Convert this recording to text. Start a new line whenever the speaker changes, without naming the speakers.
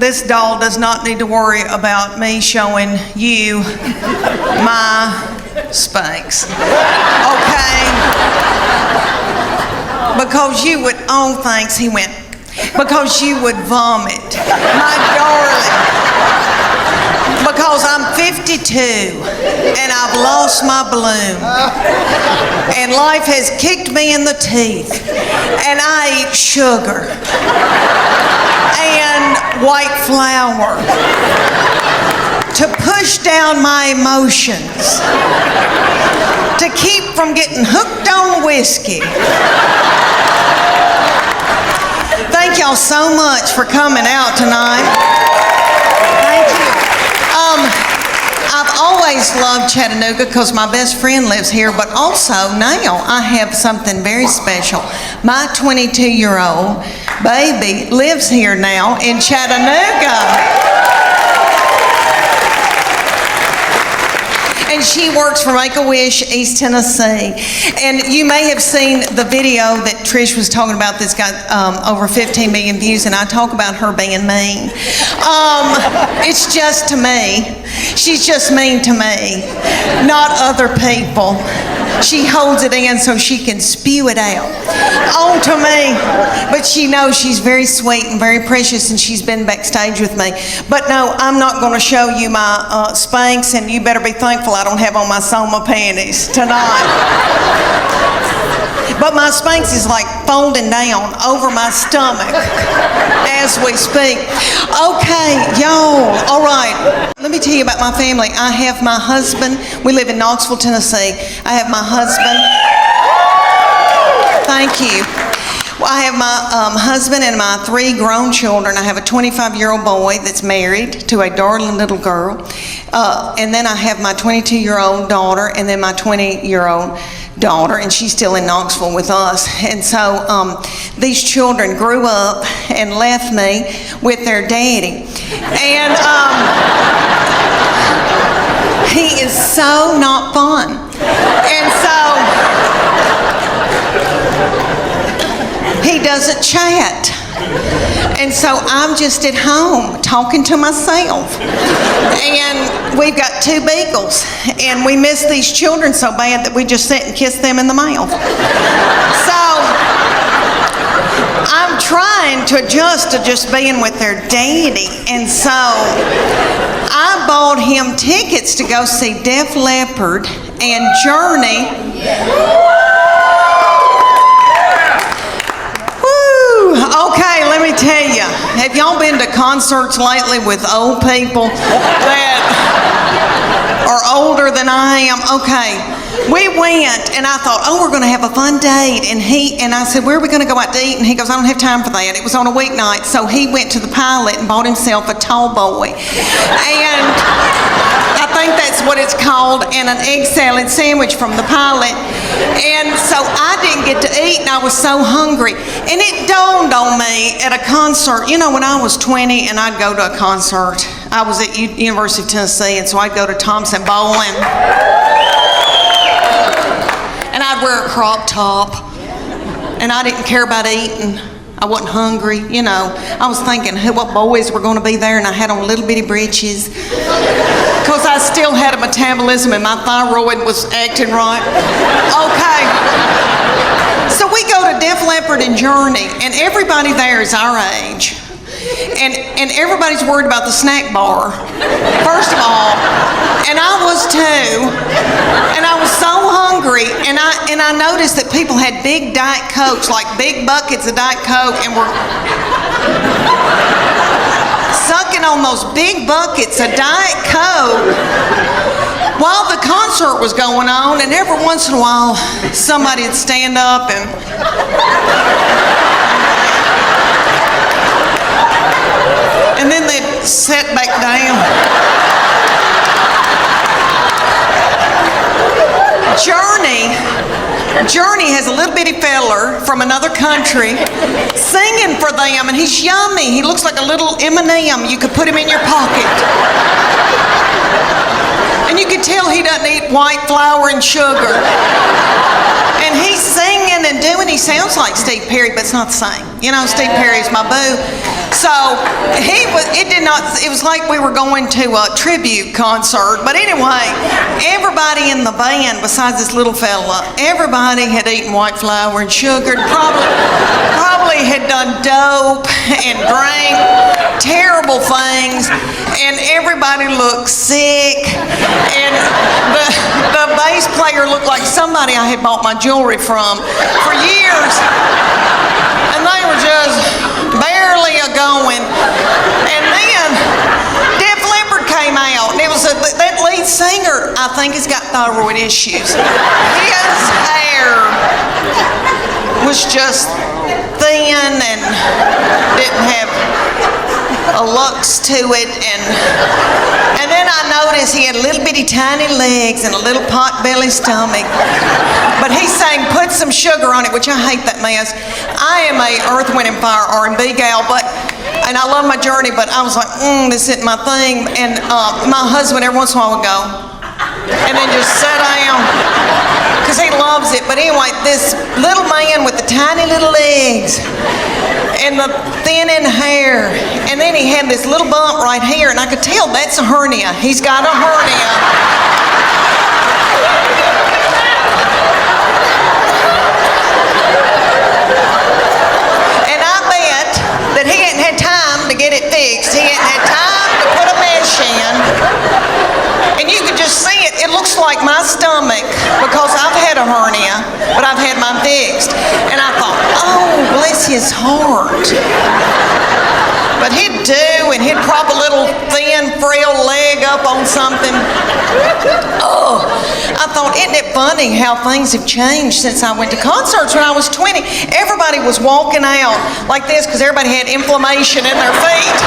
this doll does not need to worry about me showing you my Spanx. Okay? Because you would, oh thanks, he went, because you would vomit. My darling. Because I'm 52 and I've lost my bloom. And life has kicked me in the teeth. And I eat sugar and white flour to push down my emotions, to keep from getting hooked on whiskey. Thank y'all so much for coming out tonight. Thank you. I've always loved Chattanooga because my best friend lives here, but also now I have something very special. My 22-year-old baby lives here now in Chattanooga. And she works for Make-A-Wish, East Tennessee. And you may have seen the video that Trish was talking about that's got over 15 million views, and I talk about her being mean. It's just to me. She's just mean to me, not other people. She holds it in so she can spew it out onto me. But she knows she's very sweet and very precious, and she's been backstage with me. But no, I'm not going to show you my Spanx, and you better be thankful I don't have on my Soma panties tonight. But my Spanx is like folding down over my stomach as we speak. Okay, y'all, all right. Let me tell you about my family. I have my husband. We live in Knoxville, Tennessee. I have my husband. Thank you. Well, I have my husband and my 3 grown children. I have a 25-year-old boy that's married to a darling little girl. And then I have my 22-year-old daughter and then my 20-year-old daughter, and she's still in Knoxville with us. And so these children grew up and left me with their daddy. And he is so not fun. And so he doesn't chat. And so I'm just at home talking to myself. And we've got 2 beagles. And we miss these children so bad that we just sit and kiss them in the mouth. So I'm trying to adjust to just being with their daddy. And so I bought him tickets to go see Def Leppard and Journey. Okay, let me tell you, have y'all been to concerts lately with old people that are older than I am? Okay, we went and I thought, oh, we're going to have a fun date. And I said, where are we going to go out to eat? And he goes, I don't have time for that. It was on a weeknight, so he went to the Pilot and bought himself a tall boy. And I think that's what it's called, and an egg salad sandwich from the Pilot. And so I didn't get to eat, and I was so hungry. And it dawned on me at a concert, you know, when I was 20 and I'd go to a concert, I was at University of Tennessee, and so I'd go to Thompson Bowling. And I'd wear a crop top, and I didn't care about eating. I wasn't hungry, you know. I was thinking what boys were going to be there, and I had on little bitty britches because I still had a metabolism and my thyroid was acting right. Okay. So we go to Def Leppard and Journey, and everybody there is our age. And everybody's worried about the snack bar, first of all. And I was too. And I was so hungry. And I noticed that people had big Diet Cokes, like big buckets of Diet Coke, and were sucking on those big buckets of Diet Coke while the concert was going on. And every once in a while, somebody would stand up and then they'd sit back down. Journey has a little bitty feller from another country singing for them, and he's yummy. He looks like a little M&M. You could put him in your pocket. And you could tell he doesn't eat white flour and sugar. And he's singing singing and doing, he sounds like Steve Perry, but it's not the same. You know, Steve Perry's my boo. So it was like we were going to a tribute concert. But anyway, everybody in the band, besides this little fella, everybody had eaten white flour and sugar, probably had done dope and drank terrible things, and everybody looked sick, and the bass player looked like somebody I had bought my jewelry from for years, and they were just barely a-going. And then Def Leppard came out, and it was that lead singer, I think, has got thyroid issues. His hair was just thin and didn't have a lux to it, and then I noticed he had little bitty tiny legs and a little pot-belly stomach, but he sang "Put Some Sugar on It," which I hate that mess. I am a Earth, Wind and Fire R&B gal, and I love my journey, but I was like, this isn't my thing. And my husband every once in a while would go and then just sit down because he loves it. But anyway, this little man with the tiny little legs and the thinning hair, and then he had this little bump right here, and I could tell that's a hernia. He's got a hernia. And I bet that he hadn't had time to get it fixed. He hadn't had time to put a mesh in. And you could just see it. It looks like my stomach because I've had a hernia, but I've had mine fixed. And I thought, oh, bless his heart. But he'd do, and he'd prop a little thin, frail leg up on something. Oh, I thought, isn't it funny how things have changed since I went to concerts when I was 20? Everybody was walking out like this because everybody had inflammation in their feet.